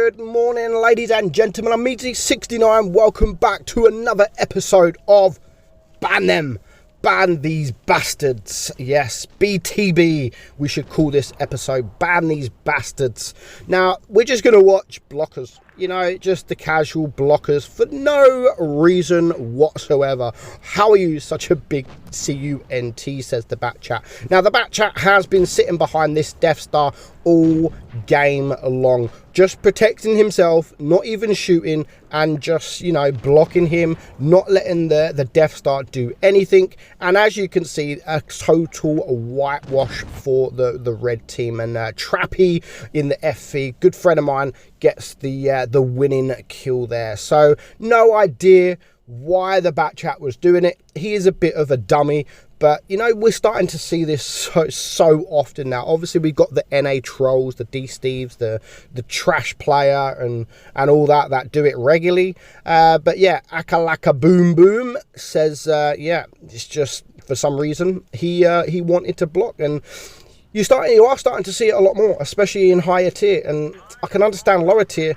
Good morning, ladies and gentlemen. I'm meadsy69. Welcome back to another episode of Ban Them. Ban These Bastards. Yes, BTB, we should call this episode. Ban These Bastards. Now, we're just going to watch blockers. You know, just the casual blockers for no reason whatsoever. How are you such a big CUNT, says the Bat Chat. Now, the Bat Chat has been sitting behind this Death Star all game long, just protecting himself, not even shooting, and just, you know, blocking him, not letting the Death Star do anything. And as you can see, a total whitewash for the red team. And Trappy in the FV, good friend of mine, gets the winning kill there. So no idea why the Bat Chat was doing it. He is a bit of a dummy, but you know, we're starting to see this so often now. Obviously we've got the NA trolls, the D-Steves, the trash player and all that do it regularly, but yeah, Akalaka Boom Boom says yeah, it's just for some reason he wanted to block. And you are starting to see it a lot more, especially in higher tier. And I can understand lower tier,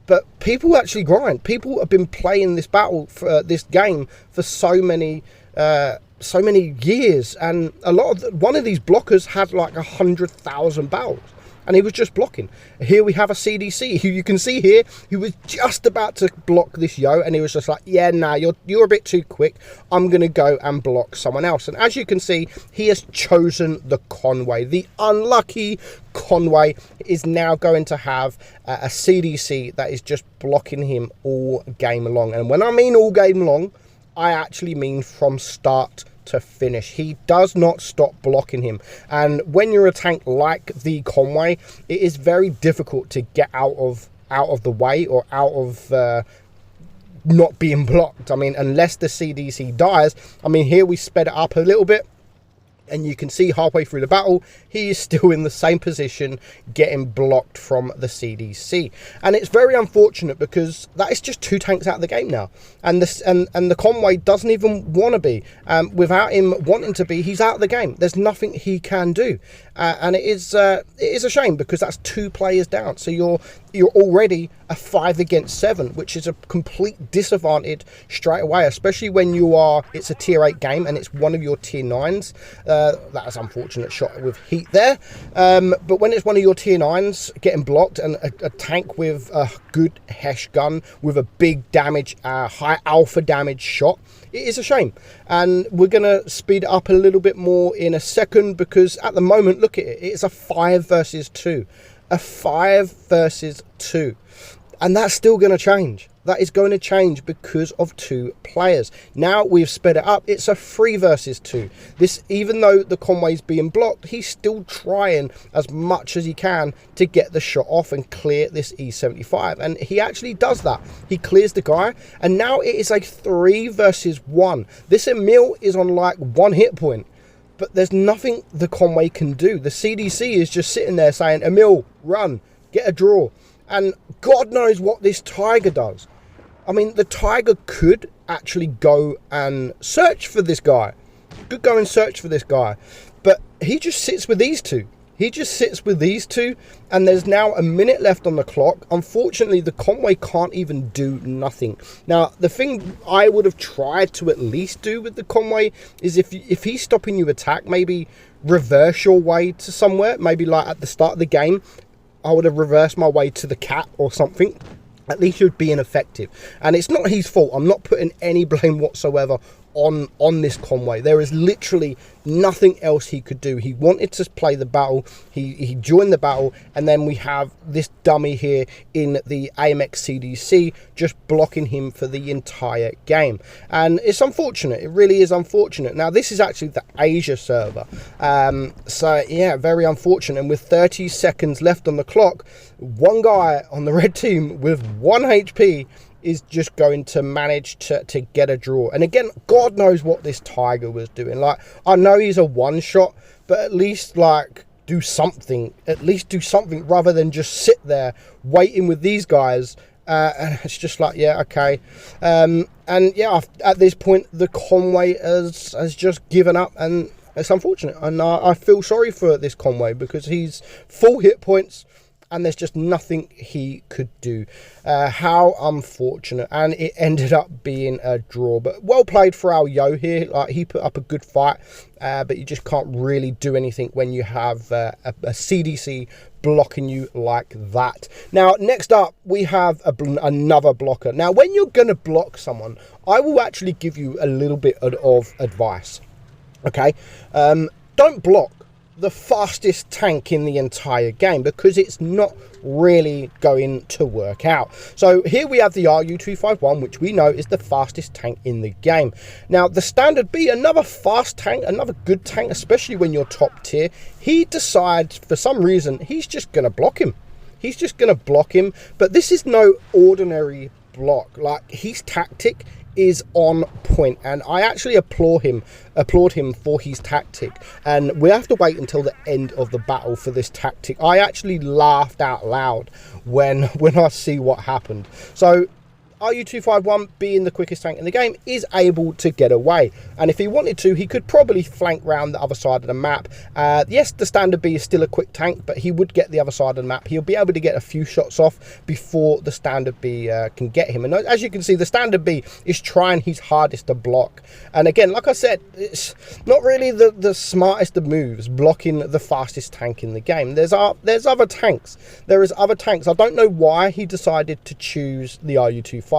but people actually grind. People have been playing this battle for this game for so many years, and one of these blockers had like 100,000 battles, and he was just blocking. Here we have a CDC who you can see here, who was just about to block this Yo, and he was just like, yeah, nah, you're a bit too quick. I'm gonna go and block someone else. And as you can see, he has chosen the Conway. The unlucky Conway is now going to have a CDC that is just blocking him all game long. And when I mean all game long, I actually mean from start to finish. He does not stop blocking him. And when you're a tank like the Conway, it is very difficult to get out of the way, or out of not being blocked. I mean, unless the CDC dies. I mean, here we sped it up a little bit, and you can see halfway through the battle, he is still in the same position, getting blocked from the CDC. And it's very unfortunate, because that is just two tanks out of the game now. And the Conway doesn't even want to be. Without him wanting to be, he's out of the game. There's nothing he can do. And it is a shame, because that's two players down. So you're already a 5 against 7, which is a complete disadvantage straight away, especially when it's a tier 8 game and it's one of your tier 9s. That's an unfortunate shot with heat there. But when it's one of your tier 9s getting blocked, and a tank with a good Hesh gun with a big damage, high alpha damage shot, it is a shame. And we're going to speed it up a little bit more in a second, because at the moment, look at it, it's a 5 versus 2. A 5 versus 2. And that's still going to change. That is going to change because of two players. Now we've sped it up. It's a 3 versus 2. This, even though the Conway's being blocked, he's still trying as much as he can to get the shot off and clear this E75. And he actually does that. He clears the guy. And now it is a 3 versus 1. This Emil is on like 1 hit point. But there's nothing the Conway can do. The CDC is just sitting there saying, Emil, run, get a draw. And God knows what this Tiger does. I mean, the Tiger could actually go and search for this guy. Could go and search for this guy. But he just sits with these two. He just sits with these two. And there's now a minute left on the clock. Unfortunately, the Conway can't even do nothing. Now, the thing I would have tried to at least do with the Conway is if he's stopping you attack, maybe reverse your way to somewhere. Maybe like at the start of the game, I would have reversed my way to the cat or something. At least you'd be ineffective. And it's not his fault. I'm not putting any blame whatsoever on this Conway. There is literally nothing else he could do. He wanted to play the battle. He joined the battle, and then we have this dummy here in the AMX CDC just blocking him for the entire game. And it's unfortunate. It really is unfortunate. Now, this is actually the Asia server. So, yeah, very unfortunate. And with 30 seconds left on the clock, one guy on the red team with 1 HP is just going to manage to get a draw. And again, God knows what this Tiger was doing. Like, I know he's a one shot, but at least like do something. At least do something rather than just sit there waiting with these guys. And it's just like, yeah, okay. And yeah, at this point, the Conway has just given up, and it's unfortunate. And I feel sorry for this Conway, because he's full hit points. and there's just nothing he could do. How unfortunate. And it ended up being a draw, but well played for our Yo here. Like, he put up a good fight, but you just can't really do anything when you have a CDC blocking you like that. Now, next up, we have another blocker. Now, when you're going to block someone, I will actually give you a little bit of advice. Okay, don't block the fastest tank in the entire game, because it's not really going to work out. So here we have the RU-251, which we know is the fastest tank in the game. Now, the Standard B, another fast tank, another good tank, especially when you're top tier. He decides, for some reason, he's just going to block him. He's just going to block him, but this is no ordinary block. Like, his tactic is on point, and I actually applaud him for his tactic. And we have to wait until the end of the battle for this tactic. I actually laughed out loud when I see what happened. So RU-251, being the quickest tank in the game, is able to get away, and if he wanted to, he could probably flank round the other side of the map. Yes, the Standard B is still a quick tank, but he would get the other side of the map. He'll be able to get a few shots off before the Standard B can get him. And as you can see, the Standard B is trying his hardest to block, and again, like I said, it's not really the smartest of moves, blocking the fastest tank in the game. There's other tanks. There is other tanks. I don't know why he decided to choose the RU-251.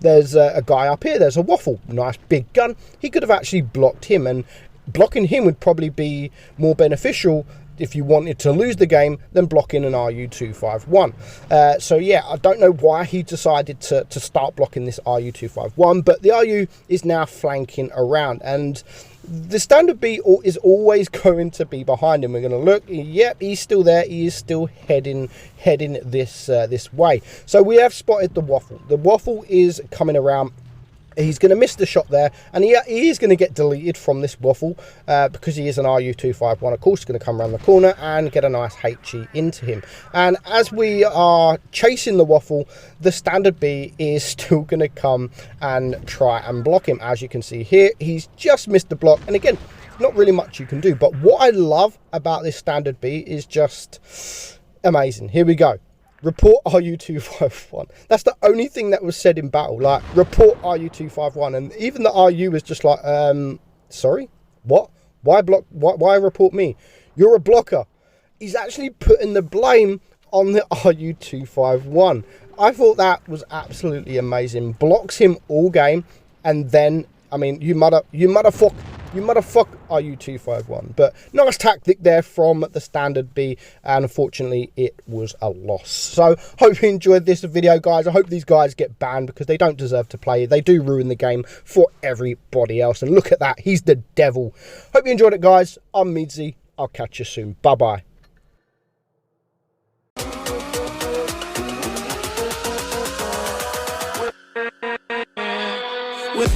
There's a guy up here, there's a Waffle, nice big gun. He could have actually blocked him, and blocking him would probably be more beneficial if you wanted to lose the game than blocking an RU-251. So yeah, I don't know why he decided to start blocking this RU-251, but the RU is now flanking around, and the Standard B is always going to be behind him. We're going to look. Yep, he's still there. He is still heading this way. So we have spotted the Waffle. The Waffle is coming around. He's going to miss the shot there, and he is going to get deleted from this Waffle because he is an RU-251. Of course, he's going to come around the corner and get a nice HE into him. And as we are chasing the Waffle, the Standard B is still going to come and try and block him. As you can see here, he's just missed the block, and again, not really much you can do. But what I love about this Standard B is just amazing. Here we go. Report RU-251. That's the only thing that was said in battle. Like, report RU-251, and even the RU was just like, sorry, what? Why report me? You're a blocker. He's actually putting the blame on the RU-251. I thought that was absolutely amazing. Blocks him all game, and then, I mean, you motherfuck RU-251. But nice tactic there from the Standard B, and unfortunately it was a loss. So hope you enjoyed this video, guys. I hope these guys get banned because they don't deserve to play. They do ruin the game for everybody else, and look at that, he's the devil. Hope you enjoyed it, guys. I'm Meadsy. I'll catch you soon. Bye bye. With